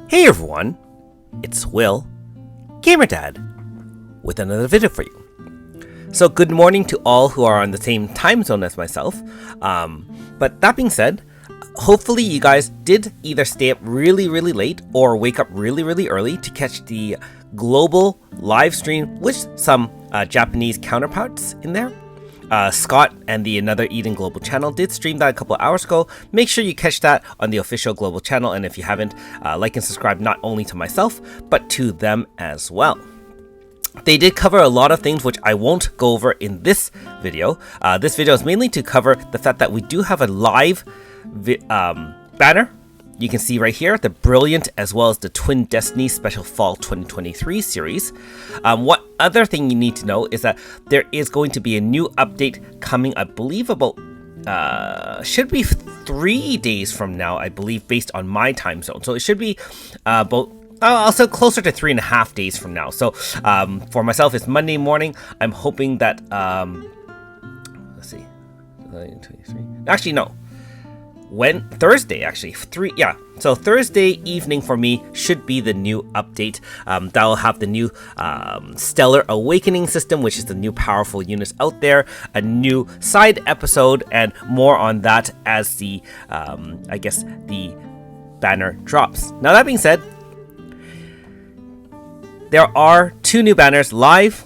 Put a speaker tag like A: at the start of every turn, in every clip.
A: Hey everyone, it's Will, Gamerdad, with another video for you. So good morning to all who are on the same time zone as myself. But that being said, hopefully you guys did either stay up really late or wake up really early to catch the global live stream with some Japanese counterparts in there. Scott and the Another Eden Global channel did stream that a couple of hours ago. Make sure you catch that on the official global channel, and if you haven't, like and subscribe not only to myself, but to them as well. They did cover a lot of things which I won't go over in this video. This video is mainly to cover the fact that we do have a live banner. You can see right here, the Brilliant as well as the Twin Destiny Special Fall 2023 series. What other thing you need to know is that there is going to be a new update coming, I believe about, should be 3 days from now, I believe, based on my time zone. So it should be about, also closer to 3.5 days from now. So for myself, it's Monday morning. I'm hoping that, let's see, 23. Actually, no. Thursday, actually, so Thursday evening for me should be the new update. That will have the new Stellar Awakening system, which is the new powerful units out there, a new side episode, and more on that as the, I guess, the banner drops. Now that being said, there are 2 new banners live.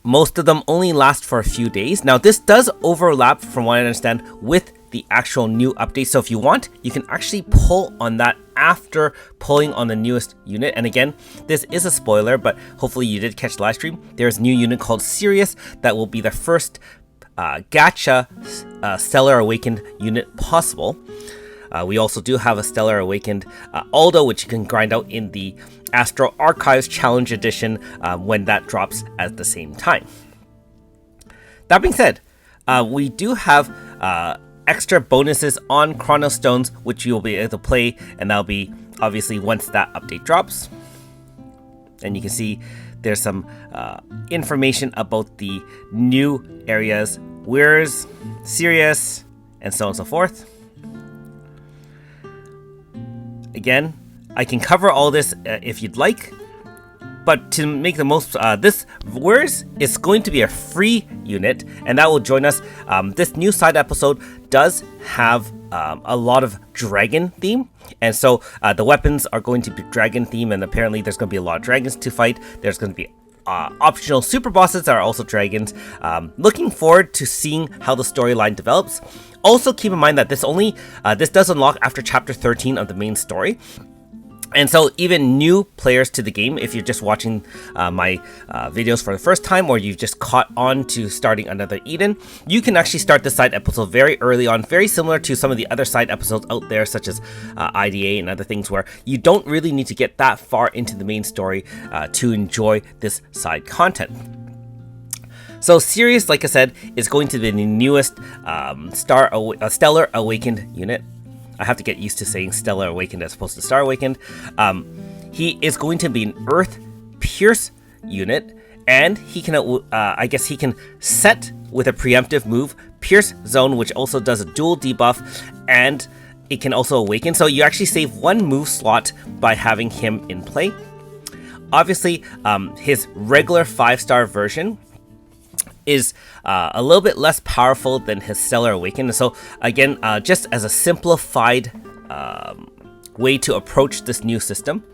A: Most of them only last for a few days. Now this does overlap, from what I understand, with the actual new update. So if you want, you can actually pull on that after pulling on the newest unit. And again, this is a spoiler, but hopefully you did catch the live stream. There's a new unit called Cerius that will be the first gacha Stellar Awakened unit possible. We also do have a Stellar Awakened Aldo, which you can grind out in the Astro Archives Challenge Edition when that drops at the same time. That being said, we do have extra bonuses on Chronostones, which you will be able to play, and that'll be obviously once that update drops. And you can see there's some information about the new areas, Wyrmrest, Cerius, and so on and so forth. Again, I can cover all this if you'd like, but to make the most, this Wyrmrest is going to be a free unit, and that will join us. This new side episode does have a lot of dragon theme, and so the weapons are going to be dragon theme, and apparently there's going to be a lot of dragons to fight. There's going to be optional super bosses that are also dragons. Looking forward to seeing how the storyline develops. Also keep in mind that this does unlock after chapter 13 of the main story. And so even new players to the game, if you're just watching my videos for the first time, or you've just caught on to starting Another Eden, you can actually start the side episode very early on, very similar to some of the other side episodes out there, such as IDA and other things, where you don't really need to get that far into the main story to enjoy this side content. So Cerius, like I said, is going to be the newest Stellar Awakened unit. I have to get used to saying Stellar Awakened as opposed to Star Awakened. He is going to be an Earth Pierce unit, and he can, I guess he can set with a preemptive move, Pierce Zone, which also does a dual debuff, and it can also awaken. So you actually save 1 move slot by having him in play. Obviously, his regular 5-star version is a little bit less powerful than his Stellar Awakened. So again, just as a simplified way to approach this new system,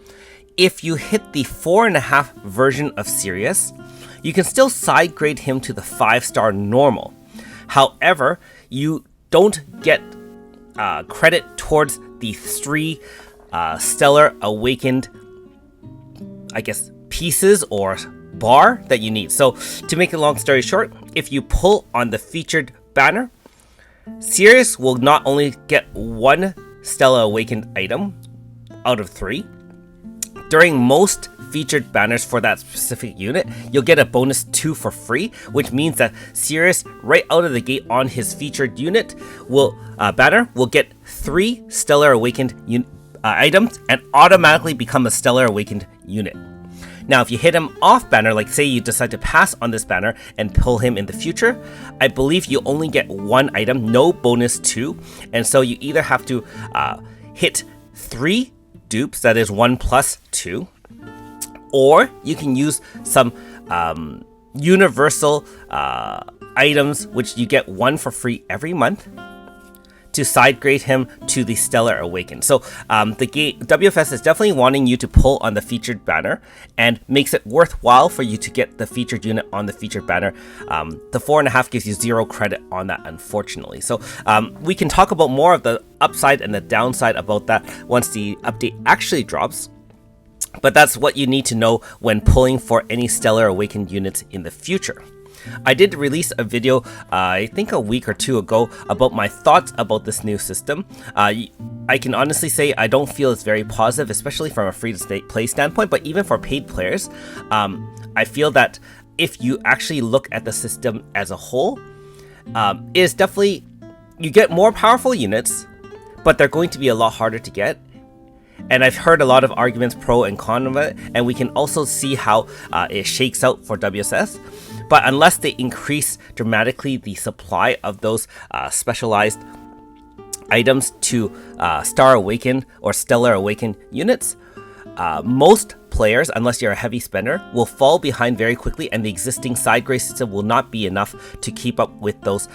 A: if you hit the 4.5 version of Cerius, you can still side grade him to the 5-star normal. However, you don't get credit towards the 3 Stellar Awakened, I guess, pieces or bar that you need. So to make a long story short, if you pull on the featured banner, Cerius will not only get 1 Stellar Awakened item out of 3. During most featured banners for that specific unit, you'll get a bonus 2 for free, which means that Cerius, right out of the gate on his featured unit, banner will get 3 Stellar Awakened items and automatically become a Stellar Awakened unit. Now, if you hit him off banner, like say you decide to pass on this banner and pull him in the future, I believe you only get 1 item, no bonus 2. And so you either have to hit 3 dupes, that is 1 plus 2. Or you can use some universal items, which you get 1 for free every month, to side grade him to the Stellar Awakened. So the WFS is definitely wanting you to pull on the featured banner and makes it worthwhile for you to get the featured unit on the featured banner. The 4.5 gives you 0 credit on that, unfortunately. So we can talk about more of the upside and the downside about that once the update actually drops. But that's what you need to know when pulling for any Stellar Awakened units in the future. I did release a video, I think a week or 2 ago, about my thoughts about this new system. I can honestly say I don't feel it's very positive, especially from a free-to-play standpoint, but even for paid players. I feel that if you actually look at the system as a whole, it is definitely, you get more powerful units, but they're going to be a lot harder to get. And I've heard a lot of arguments pro and con of it, and we can also see how it shakes out for WSS. But unless they increase dramatically the supply of those specialized items to Star Awakened or Stellar Awakened units, most players, unless you're a heavy spender, will fall behind very quickly, and the existing side grade system will not be enough to keep up with those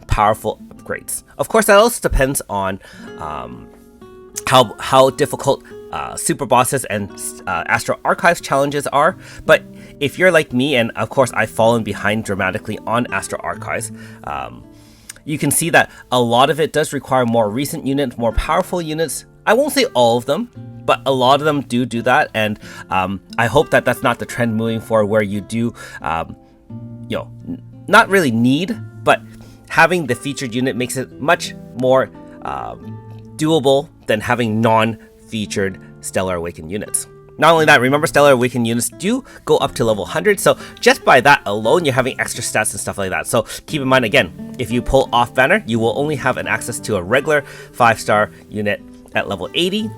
A: powerful upgrades. Of course, that also depends on how difficult super bosses and Astro Archives challenges are, but if you're like me, and of course I've fallen behind dramatically on Astro Archives, you can see that a lot of it does require more recent units, more powerful units. I won't say all of them, but a lot of them do that, and I hope that that's not the trend moving forward, where you do, not really need, but having the featured unit makes it much more doable than having non-featured Stellar Awakened units. Not only that, remember Stellar Awakened units do go up to level 100, so just by that alone, you're having extra stats and stuff like that. So keep in mind, again, if you pull off banner, you will only have an access to a regular 5-star unit at level 80,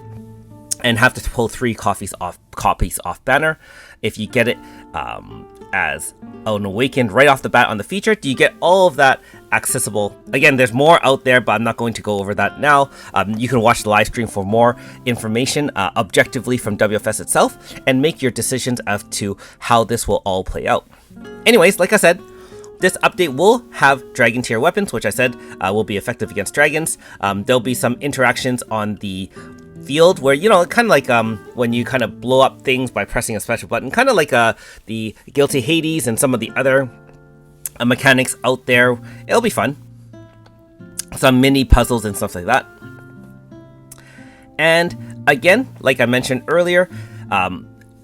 A: and have to pull 3 copies off banner. If you get it as an Awakened right off the bat on the feature, you get all of that accessible. Again, there's more out there, but I'm not going to go over that now. You can watch the live stream for more information objectively from WFS itself, and make your decisions as to how this will all play out. Anyways, like I said, this update will have Dragon tier weapons, which I said will be effective against dragons. There'll be some interactions on the field where, kind of like when you kind of blow up things by pressing a special button, kind of like the Guilty Hades and some of the other mechanics out there. It'll be fun. Some mini puzzles and stuff like that. And again, like I mentioned earlier,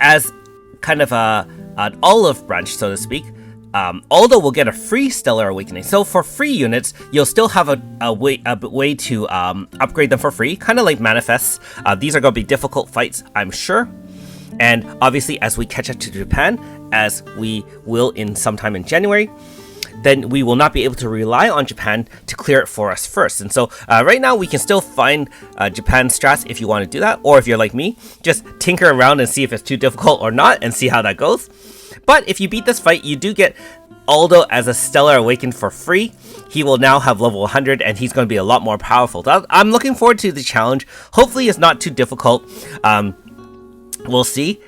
A: as kind of an olive branch, so to speak, Aldo will get a free Stellar Awakening. So for free units, you'll still have a way to upgrade them for free, kind of like manifests. These are going to be difficult fights, I'm sure. And obviously, as we catch up to Japan, as we will in sometime in January, then we will not be able to rely on Japan to clear it for us first. And so right now, we can still find Japan strats if you want to do that. Or if you're like me, just tinker around and see if it's too difficult or not, and see how that goes. But if you beat this fight, you do get Aldo as a Stellar Awakened for free. He will now have level 100, and he's going to be a lot more powerful. I'm looking forward to the challenge. Hopefully it's not too difficult. We'll see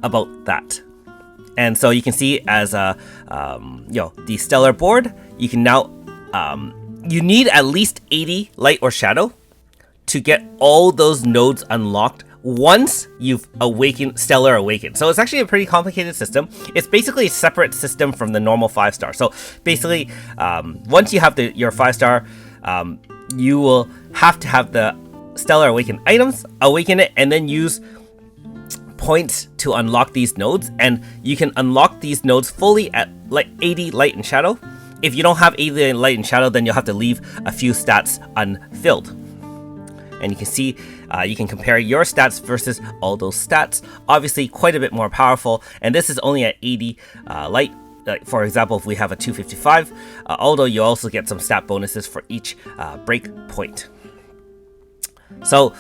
A: about that. And so you can see as the Stellar board, you can now, you need at least 80 Light or Shadow to get all those nodes unlocked once you've Stellar Awakened. So it's actually a pretty complicated system. It's basically a separate system from the normal 5-star. So basically, once you have your 5-star, you will have to have the Stellar Awakened items, awaken it, and then use points to unlock these nodes. And you can unlock these nodes fully at like 80 Light and Shadow. If you don't have 80 Light and Shadow, then you'll have to leave a few stats unfilled. And you can see, you can compare your stats versus all those stats. Obviously, quite a bit more powerful. And this is only at 80 Light. For example, if we have a 255, although you also get some stat bonuses for each break point. So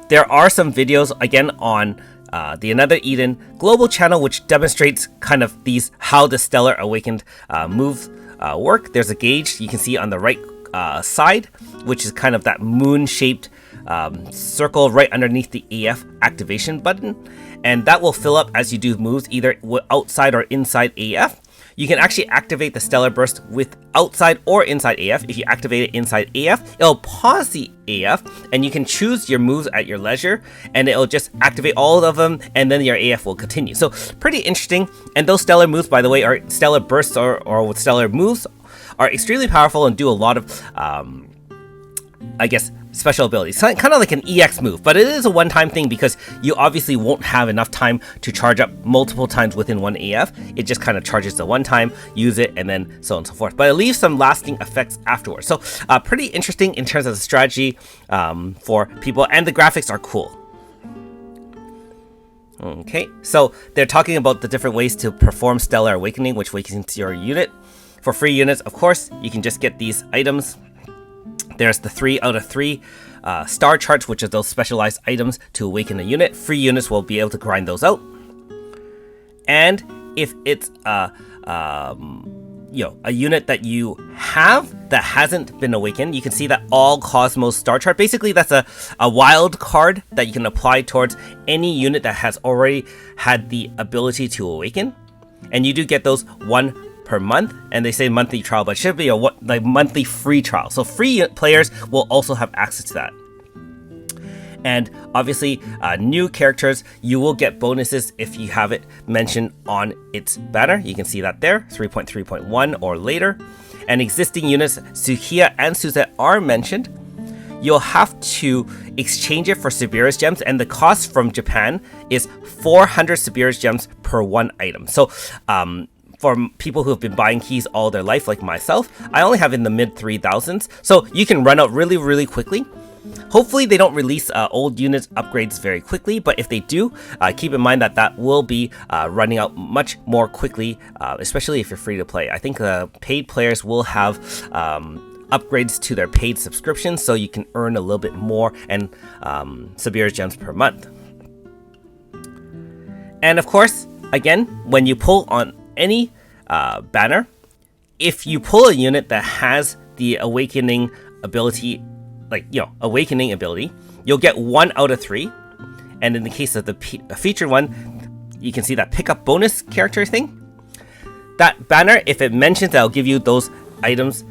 A: there are some videos, again, on the Another Eden global channel, which demonstrates kind of how the Stellar Awakened moves work. There's a gauge you can see on the right side, which is kind of that moon-shaped circle right underneath the AF activation button, and that will fill up as you do moves either outside or inside AF. You can actually activate the Stellar Burst with outside or inside AF. If you activate it inside AF, it'll pause the AF, and you can choose your moves at your leisure, and it'll just activate all of them, and then your AF will continue. So pretty interesting. And those Stellar moves, by the way, are Stellar Bursts or with Stellar moves, are extremely powerful and do a lot of, I guess, special abilities. Kind of like an EX move, but it is a one-time thing because you obviously won't have enough time to charge up multiple times within one AF. It just kind of charges the one time, use it, and then so on and so forth. But it leaves some lasting effects afterwards. So pretty interesting in terms of the strategy for people, and the graphics are cool. Okay, so they're talking about the different ways to perform Stellar Awakening, which awakens your unit. For free units, of course, you can just get these items. There's the 3 out of 3 star charts, which are those specialized items to awaken a unit. Free units will be able to grind those out. And if it's a unit that you have that hasn't been awakened, you can see that all Cosmos star chart. Basically, that's a wild card that you can apply towards any unit that has already had the ability to awaken. And you do get those 1 per month, and they say monthly trial, but it should be a monthly free trial. So free players will also have access to that. And obviously, new characters, you will get bonuses if you have it mentioned on its banner. You can see that there, 3.3.1 or later. And existing units, Sukiya and Suzette, are mentioned. You'll have to exchange it for Cerius gems, and the cost from Japan is 400 Cerius gems per one item. So, for people who have been buying keys all their life, like myself, I only have in the mid 3000s, so you can run out really, really quickly. Hopefully they don't release old units upgrades very quickly, but if they do, keep in mind that that will be running out much more quickly, especially if you're free to play. I think paid players will have upgrades to their paid subscriptions, so you can earn a little bit more and Cerius gems per month. And of course, again, when you pull on any banner, if you pull a unit that has the awakening ability, awakening ability, you'll get 1 out of 3. And in the case of the featured one, you can see that pickup bonus character thing. That banner, if it mentions that it'll give you those items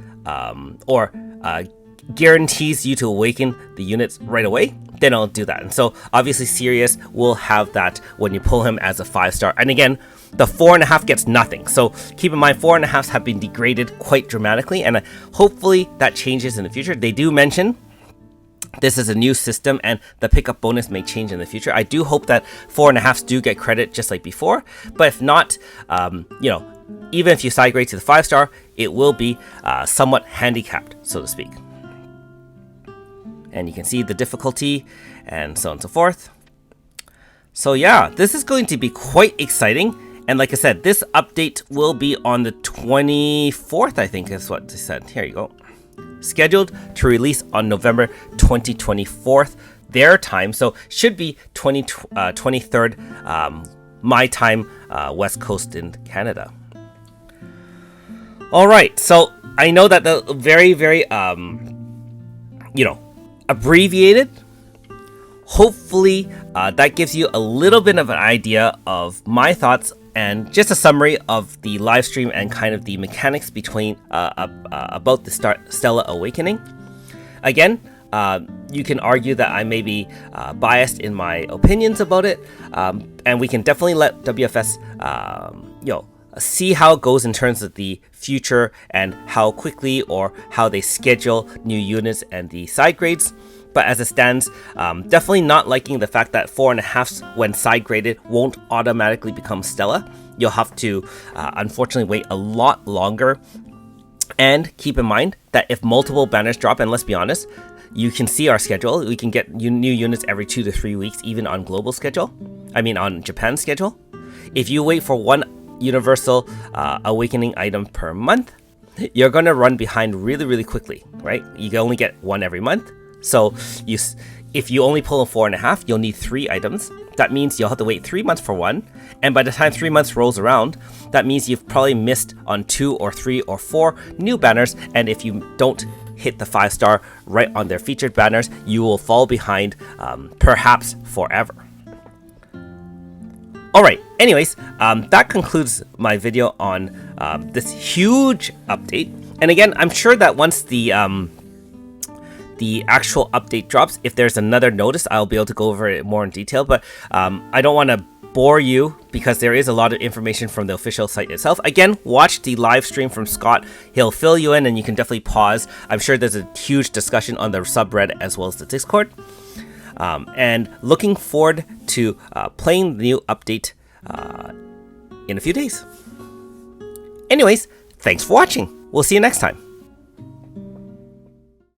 A: or guarantees you to awaken the units right away, then I'll do that. And so obviously Cerius will have that when you pull him as a 5-star. And again, the 4.5 gets nothing. So keep in mind, 4.5s have been degraded quite dramatically, and hopefully that changes in the future. They do mention this is a new system and the pickup bonus may change in the future. I do hope that 4.5s do get credit just like before, but if not, even if you side grade to the 5-star, it will be somewhat handicapped, so to speak. And you can see the difficulty and so on and so forth. So yeah, this is going to be quite exciting. And like I said, this update will be on the 24th, I think is what they said. Here you go. Scheduled to release on November 2024, their time. So should be 23rd my time, West Coast in Canada. All right, so I know that the very, very, abbreviated. Hopefully that gives you a little bit of an idea of my thoughts and just a summary of the live stream and kind of the mechanics between about the Stellar Awakening. Again, you can argue that I may be biased in my opinions about it, and we can definitely let WFS see how it goes in terms of the future and how quickly or how they schedule new units and the side grades. But as it stands, definitely not liking the fact that 4.5s, when side graded, won't automatically become Stella. You'll have to, unfortunately, wait a lot longer. And keep in mind that if multiple banners drop, and let's be honest, you can see our schedule. We can get new units every 2 to 3 weeks, even on global schedule. on Japan schedule. If you wait for one universal awakening item per month, you're going to run behind really, really quickly, right? You can only get one every month. So if you only pull a 4.5, you'll need 3 items. That means you'll have to wait 3 months for one. And by the time 3 months rolls around, that means you've probably missed on 2 or 3 or 4 new banners. And if you don't hit the 5-star right on their featured banners, you will fall behind perhaps forever. Alright, anyways, that concludes my video on this huge update. And again, I'm sure that once the actual update drops, if there's another notice, I'll be able to go over it more in detail. But I don't want to bore you because there is a lot of information from the official site itself. Again, watch the live stream from Scott. He'll fill you in and you can definitely pause. I'm sure there's a huge discussion on the subreddit as well as the Discord. And looking forward to playing the new update in a few days. Anyways, thanks for watching. We'll see you next time.